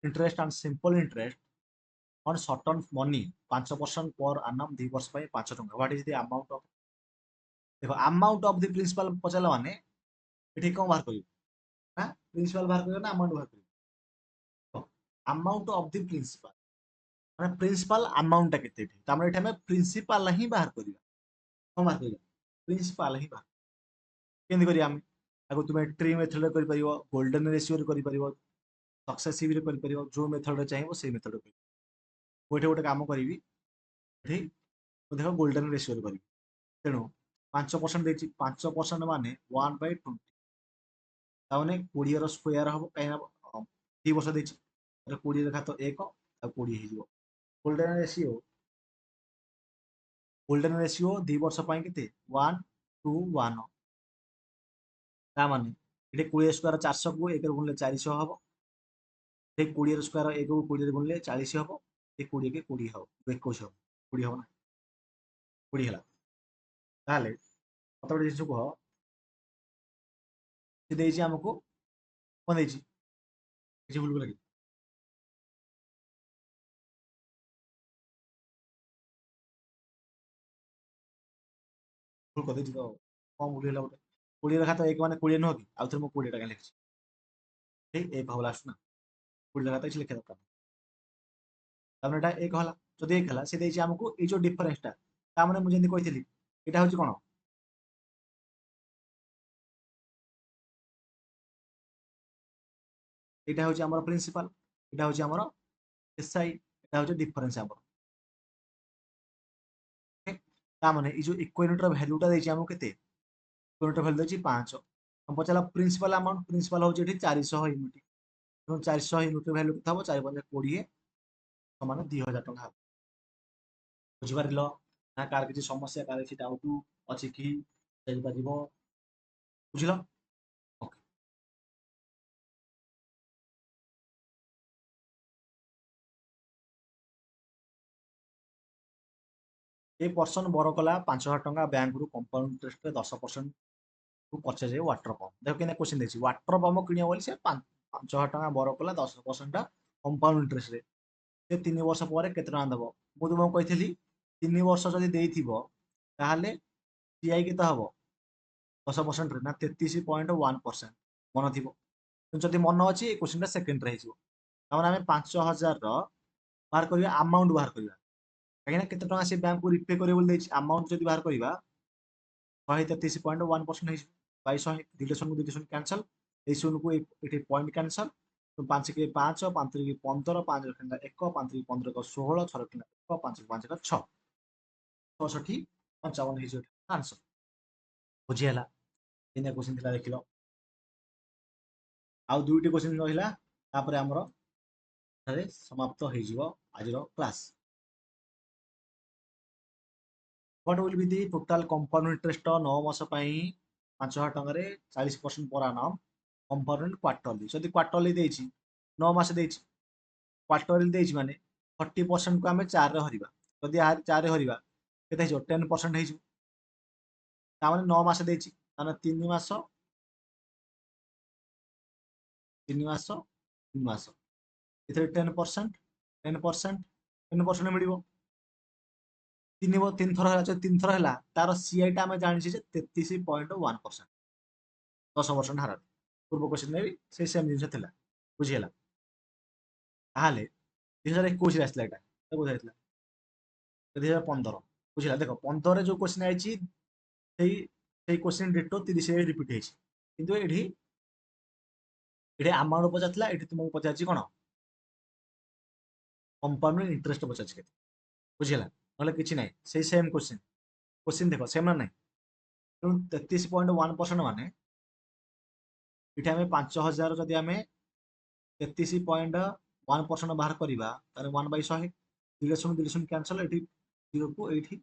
interest and simple interest on short term money 5% per annum 2 ବର୍ଷ ପାଇଁ 5 ଟଙ୍କା, what is the amount of? ଦେଖ, amount of the principal ପଚାରିଲା ମାନେ ଏଠି କ'ଣ ବାହାର କରିବ ନା ପ୍ରିନ୍ସିପାଲ ବାହାର କରିବ ନା ଆମାଉଣ୍ଟ ବାହାର କରିବ? ଆମାଉଣ୍ଟ ଅଫ୍ ଦି ପ୍ରିନ୍ସିପାଲ ମାନେ ପ୍ରିନ୍ସିପାଲ ଆମାଉଣ୍ଟଟା କେତେ? ଏଠି ତାମାନେ ଏଠି ଆମେ ପ୍ରିନ୍ସିପାଲ ହିଁ ବାହାର କରିବା। କ'ଣ ବାହାର କରିବା? ପ୍ରିନ୍ସିପାଲ ହିଁ ବାହାର। କେମିତି କରିବା ଆମେ? ତାକୁ ତୁମେ ଟ୍ରି ମେଥଡରେ କରିପାରିବ, ଗୋଲ୍ଡେନ ରେସିଓରେ କରିପାରିବ, ସକ୍ସେସିଭରେ କରିପାରିବ, ଯୋଉ ମେଥଡରେ ଚାହିଁବ ସେଇ ମେଥଡରେ କରିପାରିବ। ମୁଁ ଏଠି ଗୋଟେ କାମ କରିବି, ଏଠି ମୁଁ ଦେଖ ଗୋଲ୍ଡେନ ରେସିଓରେ କରିବି। ତେଣୁ 5% ଦେଇଛି, 5% ମାନେ 1/20, ତାମାନେ 20ର ସ୍କୋୟାର ହବ, କାହିଁକିନା 2 ବର୍ଷ ଦେଇଛି, 20ର ଘାତ 1 ଆଉ 20 ହେଇଯିବ। ଗୋଲ୍ଡେନ ରେସିଓ 2 ବର୍ଷ ପାଇଁ କେତେ? 1:1। ତାମାନେ ଏଠି 20 ସ୍କୋୟାର 400କୁ 1ରେ ଗୁଣିଲେ 400 ହବ। ଏ 20ର ସ୍କୋୟାର 1କୁ 20ରେ ଗୁଣିଲେ 40 ହବ। ଏ 20 କେ 20 ହବ, 21 ହବ, 20 ହବ ନା? 20 ହେଲା। ତାହେଲେ ମତେ ଗୋଟେ ଜିନିଷ କୁହ, ସେ ଦେଇଛି ଆମକୁ କ'ଣ ଦେଇଛି? କିଛି ଭୁଲ କଲା କି? ଭୁଲ କରିଦେଇଛି ତ କଣ ଭୁଲ ହେଲା ଗୋଟେ? 20 ଲେଖା ତ 1 ମାନେ 20 ନୁହଁ କି? ଆଉ ଥରେ ମୁଁ 20 ଟା କାଇଁ ଲେଖିଛି? ଠିକ 1 ହବ ଲାଷ୍ଟ ନା। 20 ଲେଖା ତ କିଛି ଲେଖିବା ଦରକାର ନାହିଁ। ତାପରେ ଏଇଟା 1 ହେଲା। ଯଦି 1 ହେଲା ସେ ଦେଇଛି ଆମକୁ ଏଇ ଯୋଉ ଡିଫରେନ୍ସଟା, ତା ମାନେ ମୁଁ ଯେମିତି କହିଥିଲି ଏଇଟା ହଉଛି କଣ? ଏଇଟା ହଉଛି ଆମର ପ୍ରିନ୍ସିପାଲ, ଏଇଟା ହଉଛି ଆମର ଏସଆଇ, ଏଇଟା ହଉଛି ଡିଫରେନ୍ସ ଆମର। ଓକେ, ତା ମାନେ ଏଇ ଯୋଉ ଇକ୍ୱାଲିଟିର ଭ୍ୟାଲୁଟା ଦେଇଛି ଆମକୁ କେତେ? ଇକ୍ୱାଲିଟିର ଭ୍ୟାଲୁ ଦେଇଛି 5। ଆମେ ପଚାରିଲା ପ୍ରିନ୍ସିପାଲ ଆମାଉଣ୍ଟ, ପ୍ରିନ୍ସିପାଲ ହଉଛି ଏଠି 400 ୟୁନିଟ୍। ତେଣୁ 400 ୟୁନିଟ୍ ଭ୍ୟାଲୁ କେତେ ହବ? 4 5 20 ସମାନ 2000 ଟଙ୍କା ହବ। ବୁଝିପାରିଲ ନା? କାହାର କିଛି ସମସ୍ୟା, କାହାର କିଛି ଡାଉଟ ଅଛି କି ଜାଣିପାରିବ? ବୁଝିଲ? ଓକେ। ଏ ପର୍ସନ ବର କଲା 5,000 ଟଙ୍କା ବ୍ୟାଙ୍କରୁ କମ୍ପାଉଣ୍ଡ ଇଣ୍ଟରେଷ୍ଟରେ 10% କୁ ପରଚେଜ ଏ ୱାଟର ପମ୍ପ। ଦେଖ କେମିତି କ୍ୱେଶ୍ଚିନ୍ ଦେଇଛି, ୱାଟର ପମ୍ପ କିଣିବ ବୋଲି ସେ 5,000 ଟଙ୍କା ବର କଲା 10% କମ୍ପାଉଣ୍ଡ ଇଣ୍ଟରେଷ୍ଟରେ। ସେ 3 ବର୍ଷ ପରେ କେତେ ଟଙ୍କା ଦେବ? ମୁଁ ତୁମକୁ କହିଥିଲି 3 ବର୍ଷ ଯଦି ଦେଇଥିବ ତାହେଲେ ସିଆଇ କେତେ ହବ? 10%ରେ ନା 33.1%। ମନେ ଥିବ। କିନ୍ତୁ ଯଦି ମନ ଅଛି ଏ କ୍ୱେଶ୍ଚିନ୍ଟା ସେକେଣ୍ଡରେ ହେଇଯିବ। ତାମାନେ ଆମେ 5,000ର ବାହାର କରିବା, ଆମାଉଣ୍ଟ ବାହାର କରିବା। କାହିଁକିନା କେତେ ଟଙ୍କା ସେ ବ୍ୟାଙ୍କକୁ ରିପେ କରିବ ବୋଲି ଦେଇଛି, ଆମାଉଣ୍ଟ ଯଦି ବାହାର କରିବା 133.1% ହେଇଯିବ। 200 ରିଲେସନକୁ ରିଲେସନ କ୍ୟାନସଲ, ଏଇ ଶୂନକୁ ଏଠି ପଏଣ୍ଟ କ୍ୟାନସଲ। 5 କି 5, 5 କି 15, 5 1, 5 କି 15 ଏକ 16, 6 1, 5 କି 5 6, 65 55 ହେଇଯିବ ଆନ୍ସର। ବୁଝି ହେଲା? ଏଇନା କ୍ୱେଶ୍ଚିନ୍ ଥିଲା ଦେଖିଲ। ଆଉ 2ଟି କ୍ୱେଶ୍ଚିନ୍ ରହିଲା, ତାପରେ ଆମର ସମାପ୍ତ ହେଇଯିବ ଆଜିର class. What will be the total compound interest 9 ମାସ ପାଇଁ 5,000 ଟଙ୍କାରେ 40% per annum compound quarterly? ଯଦି କ୍ୱାର୍ଟରଲି ଦେଇଛି 9 ମାସ ଦେଇଛି, କ୍ୱାର୍ଟରଲି ଦେଇଛି ମାନେ 40% କୁ ଆମେ 4ରେ ହରିବା। ଯଦି 4ରେ ହରିବା କେତେ ହେଇଯିବ? 10% ହେଇଯିବ। ତାମାନେ 9 ମାସ ଦେଇଛି, ତାମାନେ 3 ମାସ 3 ମାସ 3 ମାସ, ଏଥିରେ 10% 10% 10% ମିଳିବ। 3 ଥର ହେଲା, ଯଦି 3 ଥର ହେଲା ତାର ସିଆଇଟା ଆମେ ଜାଣିଛେ ଯେ 33.1%, 10% ହାରରେ। ପୂର୍ବ କ୍ୱେଶ୍ଚିନ୍ରେ ବି ସେଇ ସେମ୍ ଜିନିଷ ଥିଲା। ବୁଝିହେଲା? ତାହେଲେ 2021ରେ ଆସିଥିଲା ଏଇଟା, ବୁଝାଇଥିଲା 2015। ବୁଝିଲା? ଦେଖ 15ରେ ଯୋଉ କ୍ୱେଶ୍ଚିନ୍ ଆଇଛି ସେଇ ସେଇ କ୍ୱେଶ୍ଚିନ୍ ଡିଟୋ 30ରେ ରିପିଟ୍ ହେଇଛି। କିନ୍ତୁ ଏଠି ଆମାଉଣ୍ଟ ପଚାରିଥିଲା, ଏଠି ତୁମକୁ ପଚାରିଛି କଣ? କମ୍ପାଉଣ୍ଡ ଇଣ୍ଟରେଷ୍ଟ ପଚାରିଛି କେତେ। ବୁଝିହେଲା? ନହେଲେ କିଛି ନାହିଁ, ସେଇ ସେମ୍ କ୍ୱେଶ୍ଚିନ୍ ଦେଖ ସେମ୍ ନା ନାହିଁ? ତେଣୁ 33.1% ମାନେ ଏଠି ଆମେ 5,000 ଯଦି ଆମେ 33.1% ବାହାର କରିବା, ତାହେଲେ 1/100 ରିଲେସନ କ୍ୟାନସଲ, ଏଠି 0କୁ ଏଇଠି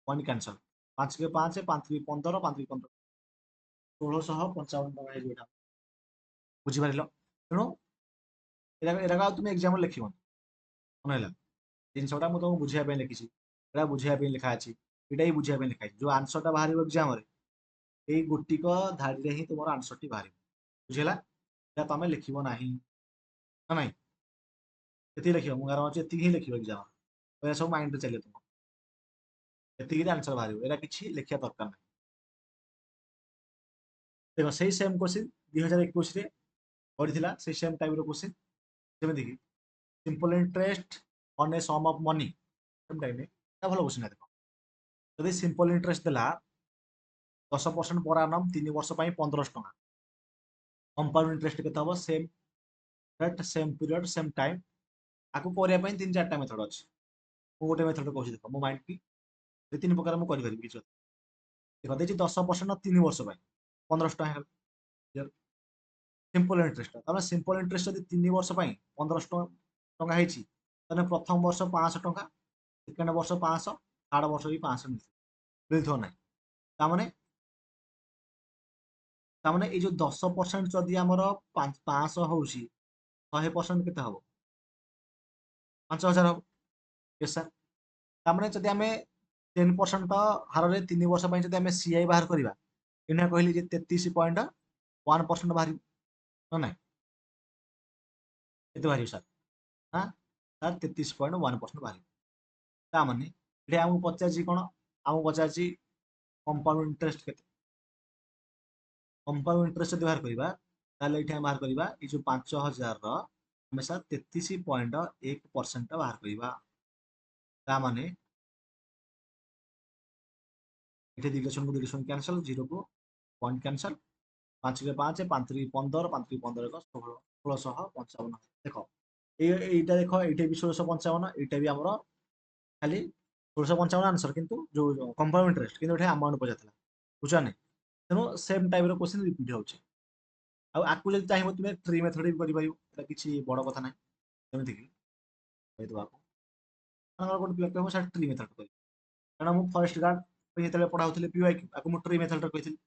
1 କ୍ୟାନସଲ। 5 କି 5, 5 କି 15, 5 କି 15, 1,655 ଟଙ୍କା ହେଇଯିବ ଏଇଟା। ବୁଝିପାରିଲ? ତେଣୁ ଏଇଟା ଆଉ ତୁମେ ଏକ୍ଜାମରେ ଲେଖିବନି। ମନେ ହେଲା? ଜିନିଷଟା ମୁଁ ତମକୁ ବୁଝିବା ପାଇଁ ଲେଖିଛି, ଏଇଟା ବୁଝିବା ପାଇଁ ଲେଖା ଅଛି, ଏଇଟା ହିଁ ବୁଝିବା ପାଇଁ ଲେଖା ହେଇଛି। ଯୋଉ ଆନ୍ସରଟା ବାହାରିବ ଏକ୍ଜାମରେ ଏଇ ଗୋଟିକ ଧାଡ଼ିରେ ହିଁ ତୁମର ଆନ୍ସରଟି ବାହାରିବ। ବୁଝିହେଲା? ଏଇଟା ତମେ ଲେଖିବ ନାହିଁ ନା ନାହିଁ? ଏତିକି ଲେଖିବ, ମୁଁ ଗାର ଅଛି ଏତିକି ହିଁ ଲେଖିବ ଏକ୍ଜାମ। ଏଇଟା ସବୁ ମାଇଣ୍ଡରେ ଚାଲିବ ତୁମ, ଏତିକିରେ ଆନ୍ସର ବାହାରିବ, ଏଇଟା କିଛି ଲେଖିବା ଦରକାର ନାହିଁ। ଦେଖ ସେଇ ସେମ୍ କ୍ୱେଶ୍ଚିନ୍ 2021ରେ ପଡ଼ିଥିଲା, ସେଇ ସେମ୍ ଟାଇପ୍ର କ୍ୱେଶ୍ଚିନ୍। ଯେମିତିକି simple interest on a sum of money, same ଟାଇପ୍ରେ ଏଇଟା ଭଲ କ୍ୱେଶ୍ଚିନ୍। ଦେଖ ଯଦି ସିମ୍ପଲ ଇଣ୍ଟରେଷ୍ଟ ଦେଲା 10% ପର ଆନମ୍ 3 ବର୍ଷ ପାଇଁ 1,500 ଟଙ୍କା, କମ୍ପାଉଣ୍ଡ ଇଣ୍ଟରେଷ୍ଟ କେତେ ହବ? Same rate, same period, same time. ଆକୁ କରିବା ପାଇଁ 3-4ଟା ମେଥଡ଼ ଅଛି। ମୁଁ ଗୋଟେ ମେଥଡ଼ କହୁଛି, ଦେଖ ମୋ ମାଇଣ୍ଡ କି 2-3 ପ୍ରକାର ମୁଁ କରିପାରିବି କିଛି। ଦେଖ ଦେଇଛି 10% 3 ବର୍ଷ ପାଇଁ 1,500 ଟଙ୍କା ହେଲା। ସିମ୍ପଲ ଇଣ୍ଟରେଷ୍ଟ, ତାପରେ ସିମ୍ପଲ ଇଣ୍ଟରେଷ୍ଟ ଯଦି 3 ବର୍ଷ ପାଇଁ 1,500 ଟଙ୍କା ହେଇଛି, ତାହେଲେ ପ୍ରଥମ ବର୍ଷ 500 ଟଙ୍କା, ସେକେଣ୍ଡ ବର୍ଷ 500, ଥାର୍ଡ ବର୍ଷ ବି 500 ମିଳିଥିବ ନାହିଁ। ତାମାନେ ତାମାନେ ଏଇ ଯୋଉ 10% ଯଦି ଆମର 500 ହଉଛି, 100% କେତେ ହବ? 5,000 ହବ। yes sir। ତାମାନେ ଯଦି ଆମେ 10% ହାରରେ 3 ବର୍ଷ ପାଇଁ ଯଦି ଆମେ ସିଆଇ ବାହାର କରିବା, ଏଇନା କହିଲି ଯେ 33.1% ବାହାରିବ ନା ନାହିଁ? କେତେ ବାହାରିବ ସାର୍? ନା ସାର୍ 33.1% ବାହାରିବ। ତା ମାନେ ଏଠି ଆମକୁ ପଚାରିଛି କ'ଣ? ଆମକୁ ପଚାରିଛି କମ୍ପାଉଣ୍ଡ ଇଣ୍ଟରେଷ୍ଟ କେତେ। କମ୍ପାଉଣ୍ଡ ଇଣ୍ଟରେଷ୍ଟ ଯଦି ବାହାର କରିବା ତାହେଲେ ଏଠି ଆମେ ବାହାର କରିବା ଏଇ ଯୋଉ 5,000ର ଆମେ ସାର୍ 33.1% ବାହାର କରିବା। ତା ମାନେ ଏଠି ଡିରେକ୍ସନ କ୍ୟାନସଲ, 0 କୁ 1 କ୍ୟାନସଲ, 5 ରେ 5, 5 ରେ 15, 5 ରେ 15 ଏକ 1655। ଦେଖ ଏଇଟା ଦେଖ, ଏଇଟା ବି 1655, ଏଇଟା ବି ଆମର ଖାଲି 1655 ଆନ୍ସର, କିନ୍ତୁ ଯୋଉ କମ୍ପାଉଣ୍ଡ ଇଣ୍ଟରେଷ୍ଟ, କିନ୍ତୁ ଏଠି ଆମାଉଣ୍ଟ ପଚାରିଥିଲା, ବୁଝୁଛ ନା? ତେଣୁ ସେମ୍ ଟାଇପ୍ର କ୍ୱେଶ୍ଚିନ୍ ରିପିଟ୍ ହେଉଛି। ଆଉ ଆକୁ ଯଦି ଚାହିଁବ ତୁମେ ଟ୍ରି ମେଥଡ଼ ବି କରିପାରିବ, ଏଇଟା କିଛି ବଡ଼ କଥା ନାହିଁ। ଯେମିତିକି କହିଦେବାକୁ ଗୋଟେ ପିଲା କହିବ ସାର୍ ଟ୍ରି ମେଥଡ଼ କରିବି, କାରଣ ମୁଁ ଫରେଷ୍ଟ ଗାର୍ଡ ଯେତେବେଳେ ପଢ଼ାଉଥିଲି ପିୱାଇକ୍ୟୁ, ତାକୁ ମୁଁ ଟ୍ରି ମେଥଡ଼ କହିଥିଲି।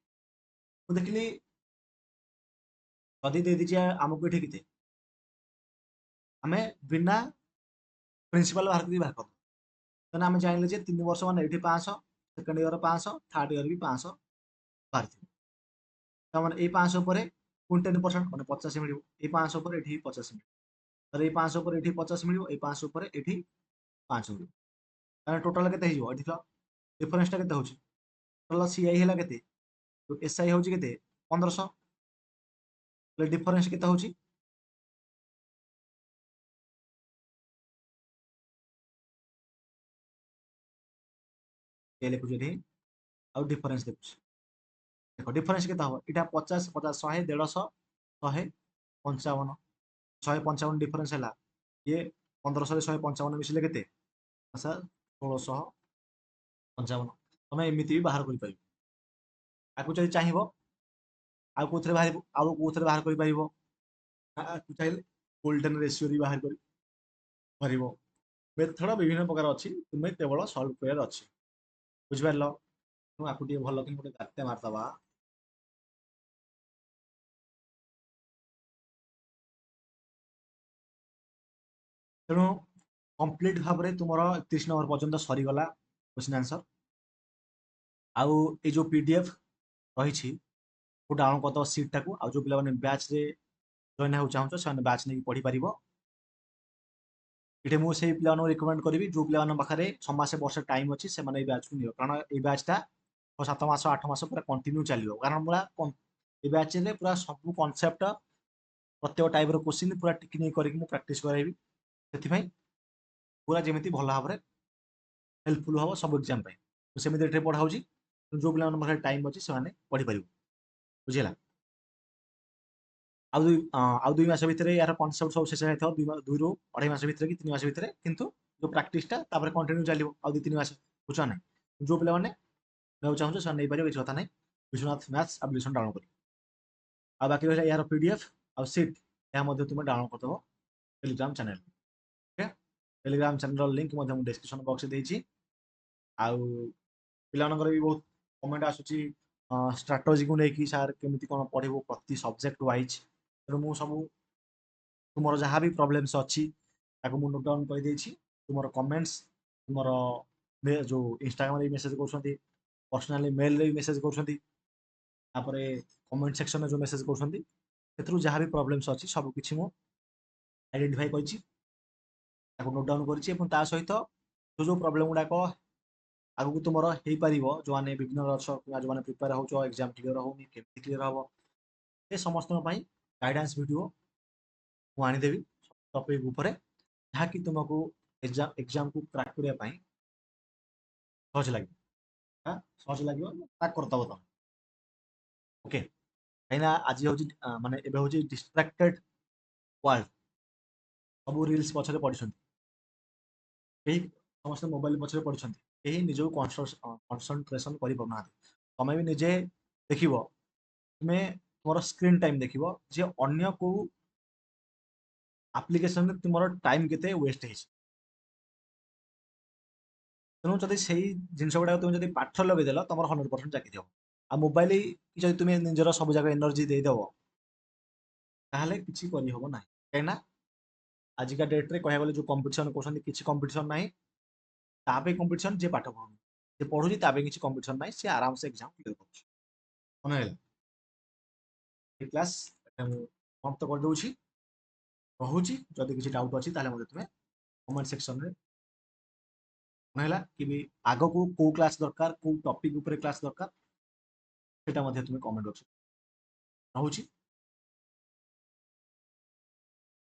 ମୁଁ ଦେଖିଲି ଯଦି ଦେଇଦେଇଛି ଆମକୁ ଏଠି କେତେ, ଆମେ ବିନା ପ୍ରିନ୍ସିପାଲ ବାହାର କରିକି ବାହାର କରିଦେବୁ। ତାହେଲେ ଆମେ ଜାଣିଲେ ଯେ 3 ବର୍ଷ ମାନେ ଏଠି 500, ସେକେଣ୍ଡ ଇୟର 500, ଥାର୍ଡ ଇୟର ବି 500 ବାହାରିଥିବ। ତାମାନେ ଏଇ 500 ଉପରେ ପୁଣି 10% ମାନେ 50 ମିଳିବ। ଏଇ 500 ଉପରେ ଏଠି 50 ମିଳିବ, ତାହେଲେ ଏଇ 500 ଉପରେ ଏଠି 50 ମିଳିବ, ଏଇ 500 ଉପରେ ଏଠି 500 ମିଳିବ। ତାହେଲେ ଟୋଟାଲ କେତେ ହେଇଯିବ? ଏଠି ତ ଡିଫରେନ୍ସଟା କେତେ ହେଉଛି? ଟୋଟାଲ ସିଆଇ ହେଲା କେତେ, ଏସ୍ଆଇ ହେଉଛି କେତେ 1500, ତାହେଲେ ଡିଫରେନ୍ସ କେତେ ହେଉଛି? ଏ ଲେଖୁଛି ଏଠି, ଆଉ ଡିଫରେନ୍ସ ଦେଖୁଛି। ଦେଖ ଡିଫରେନ୍ସ କେତେ ହବ? ଏଇଟା 50, 50, 100, 150, 155, 155 ଡିଫରେନ୍ସ ହେଲା। ଇଏ 1500 ରେ 155 ମିଶିଲେ କେତେ? ସାର୍ 1655। ତମେ ଏମିତି ବି ବାହାର କରିପାରିବ। ଆକୁ ଯଦି ଚାହିଁବ ଆଉ କୋଉଥିରେ ବାହାରିବ, ଆଉ କୋଉଥିରେ ବାହାର କରିପାରିବ, ଆକୁ ଚାହିଁଲେ ଗୋଲ୍ଡେନ ରେସିଓ ବି ବାହାର କରିପାରିବ। ମେଥଡ଼ ବିଭିନ୍ନ ପ୍ରକାର ଅଛି, ତୁମେ କେବଳ ସଲ୍ଭ କରିବାର ଅଛି, ବୁଝିପାରିଲ? ମୁଁ ଆକୁ ଟିକେ ଭଲ କି ଗୋଟେ ଗାଟେ ମାରିଦବା। ତେଣୁ କମ୍ପ୍ଲିଟ୍ ଭାବରେ ତୁମର 31 ନମ୍ବର ପର୍ଯ୍ୟନ୍ତ ସରିଗଲା କ୍ୱେଶ୍ଚିନ୍ ଆନ୍ସର। ଆଉ ଏଇ ଯୋଉ PDF ରହିଛି ଡାଉନଲୋଡ୍ କରିଦେବ ସିଟ୍ଟାକୁ। ଆଉ ଯୋଉ ପିଲାମାନେ ବ୍ୟାଚ୍ରେ ଜଏନ୍ ହେବାକୁ ଚାହୁଁଛ ସେମାନେ ବ୍ୟାଚ୍ ନେଇକି ପଢ଼ିପାରିବ। ଏଠି ମୁଁ ସେଇ ପିଲାମାନଙ୍କୁ ରିକମେଣ୍ଡ କରିବି ଯୋଉ ପିଲାମାନଙ୍କ ପାଖରେ 6 ମାସ ବର୍ଷେ ଟାଇମ୍ ଅଛି, ସେମାନେ ଏଇ ବ୍ୟାଚ୍କୁ ନିଅ, କାରଣ ଏଇ ବ୍ୟାଚ୍ଟା 7 ମାସ 8 ମାସ ପୁରା କଣ୍ଟିନ୍ୟୁ ଚାଲିବ। କାରଣ ପୁରା ଏଇ ବ୍ୟାଚ୍ରେ ପୁରା ସବୁ କନସେପ୍ଟ, ପ୍ରତ୍ୟେକ ଟାଇପ୍ର କ୍ୱେଶ୍ଚିନ୍ ପୁରା ଟିକି ନିକି କରିକି ମୁଁ ପ୍ରାକ୍ଟିସ୍ କରାଇବି। ସେଥିପାଇଁ ପୁରା ଯେମିତି ଭଲ ଭାବରେ ହେଲ୍ପଫୁଲ୍ ହେବ ସବୁ ଏକ୍ଜାମ୍ ପାଇଁ, ମୁଁ ସେମିତି ଏଠି ପଢ଼ା ହେଉଛି। ଯୋଉ ପିଲାମାନଙ୍କ ପାଖରେ ଟାଇମ୍ ଅଛି ସେମାନେ ପଢ଼ିପାରିବ, ବୁଝିହେଲା? ଆଉ 2 ମାସ ଭିତରେ ୟାର କନସେପ୍ଟ ସବୁ ଶେଷ ହେଇଥିବ, 2ରୁ 2.5 ମାସ ଭିତରେ କି 3 ମାସ ଭିତରେ, କିନ୍ତୁ ଯୋଉ ପ୍ରାକ୍ଟିସଟା ତାପରେ କଣ୍ଟିନ୍ୟୁ ଚାଲିବ ଆଉ 2-3 ମାସ, ବୁଝୁଛ ନା? ଯୋଉ ପିଲାମାନେ ନେବାକୁ ଚାହୁଁଛ ସେମାନେ ନେଇପାରିବେ, କିଛି କଥା ନାହିଁ। ବିଶ୍ୱନାଥ ମ୍ୟାଥ୍ସ ଆପ୍ଲିକେସନ୍ ଡାଉନଲୋଡ୍ କରିବ। ଆଉ ବାକି ରହିଲା ଏହାର PDF ଆଉ ସିଟ୍, ଏହା ମଧ୍ୟ ତୁମେ ଡାଉନଲୋଡ୍ କରିଦେବ ଟେଲିଗ୍ରାମ ଚ୍ୟାନେଲ। ଓକେ, ଟେଲିଗ୍ରାମ ଚ୍ୟାନେଲର ଲିଙ୍କ୍ ମଧ୍ୟ ମୁଁ ଡେସ୍କ୍ରିପସନ୍ ବକ୍ସରେ ଦେଇଛି। ଆଉ ପିଲାମାନଙ୍କର ବି ବହୁତ କମେଣ୍ଟ ଆସୁଛି ଷ୍ଟ୍ରାଟେଜିକୁ ନେଇକି, ସାର୍ କେମିତି କ'ଣ ପଢ଼ିବୁ ପ୍ରତି ସବଜେକ୍ଟ ୱାଇଜ୍। ତେଣୁ ମୁଁ ସବୁ ତୁମର ଯାହା ବି ପ୍ରୋବ୍ଲେମ୍ସ ଅଛି ତାକୁ ମୁଁ ନୋଟ୍ ଡାଉନ୍ କରିଦେଇଛି। ତୁମର କମେଣ୍ଟସ୍, ତୁମର ଯୋଉ ଇନଷ୍ଟାଗ୍ରାମରେ ବି ମେସେଜ କରୁଛନ୍ତି, ପର୍ସନାଲି ମେଲ୍ରେ ବି ମେସେଜ କରୁଛନ୍ତି, ତାପରେ କମେଣ୍ଟ ସେକ୍ସନରେ ଯୋଉ ମେସେଜ କରୁଛନ୍ତି, ସେଥିରୁ ଯାହା ବି ପ୍ରୋବ୍ଲେମ୍ସ ଅଛି ସବୁ କିଛି ମୁଁ ଆଇଡେଣ୍ଟିଫାଇ କରିଛି, ତାକୁ ନୋଟ୍ ଡାଉନ୍ କରିଛି। ଏବଂ ତା ସହିତ ଯୋଉ ଯୋଉ ପ୍ରୋବ୍ଲେମ୍ ଗୁଡ଼ାକ ଆଗକୁ ତୁମର ହେଇପାରିବ, ଯୋଉମାନେ ବିଗିନର ଅଛ କିମ୍ବା ଯୋଉମାନେ ପ୍ରିପେୟାର ହେଉଛ, ଏକ୍ଜାମ୍ କ୍ଲିୟର ହେଉନି, କେମିତି କ୍ଲିୟର ହେବ, ଏ ସମସ୍ତଙ୍କ ପାଇଁ ଗାଇଡାନ୍ସ ଭିଡ଼ିଓ ମୁଁ ଆଣିଦେବି ଟପିକ୍ ଉପରେ, ଯାହାକି ତୁମକୁ ଏକ୍ଜାମ୍କୁ କ୍ରାକ୍ କରିବା ପାଇଁ ସହଜ ଲାଗିବ। ସହଜ ଲାଗିବ, କ୍ରାକ୍ କରିଦେବ ତମେ। ଓକେ, କାହିଁକିନା ଆଜି ହେଉଛି ମାନେ ଏବେ ହେଉଛି ଡିଷ୍ଟ୍ରାକ୍ଟେଡ୍ ୱାର୍ଲଡ, ସବୁ ରିଲ୍ସ ପଛରେ ପଡ଼ିଛନ୍ତି, କେହି ସମସ୍ତେ ମୋବାଇଲ ପଛରେ ପଡ଼ିଛନ୍ତି, କେହି ନିଜକୁ କନସନ୍ଟ୍ରେସନ୍ କରିପାରୁନାହାନ୍ତି। ତମେ ବି ନିଜେ ଦେଖିବ, ତୁମେ ତୁମର ସ୍କ୍ରିନ୍ ଟାଇମ୍ ଦେଖିବ ଯେ ଅନ୍ୟ କୋଉ ଆପ୍ଲିକେସନରେ ତୁମର ଟାଇମ୍ କେତେ ୱେଷ୍ଟ ହେଇଛି। ତେଣୁ ଯଦି ସେଇ ଜିନିଷ ଗୁଡ଼ାକ ତୁମେ ଯଦି ପାଠ ଲଗେଇଦେଲ, ତମର 100% ଚାକିରି ହେବ। ଆଉ ମୋବାଇଲ ଯଦି ତୁମେ ନିଜର ସବୁ ଜାଗା ଏନର୍ଜି ଦେଇଦେବ, ତାହେଲେ କିଛି କରିହବ ନାହିଁ। କାହିଁକିନା ଆଜିକା ଡେଟ୍ରେ କହିବାକୁ ଗଲେ ଯୋଉ କମ୍ପିଟିସନ୍ କହୁଛନ୍ତି, କିଛି କମ୍ପିଟିସନ୍ ନାହିଁ। ତା ପାଇଁ କମ୍ପିଟିସନ୍ ଯିଏ ପାଠ ପଢୁନି, ଯିଏ ପଢୁଛି ତା ପାଇଁ କିଛି କମ୍ପିଟିସନ୍ ନାହିଁ, ସିଏ ଆରାମସେ ଏକ୍ଜାମ୍ କ୍ଲିୟର କରୁଛି। ମନେ ହେଲା? ଏ କ୍ଲାସ୍ ମୁଁ ସମାପ୍ତ କରିଦେଉଛି। ରହୁଛି। ଯଦି କିଛି ଡାଉଟ୍ ଅଛି ତାହେଲେ ମୋତେ ତୁମେ କମେଣ୍ଟ ସେକ୍ସନରେ ହେଲା କି ବି ଆଗକୁ କୋଉ କ୍ଲାସ୍ ଦରକାର, କୋଉ ଟପିକ୍ ଉପରେ କ୍ଲାସ୍ ଦରକାର, ସେଇଟା ମଧ୍ୟ ତୁମେ କମେଣ୍ଟ ଅଛି। ରହୁଛି।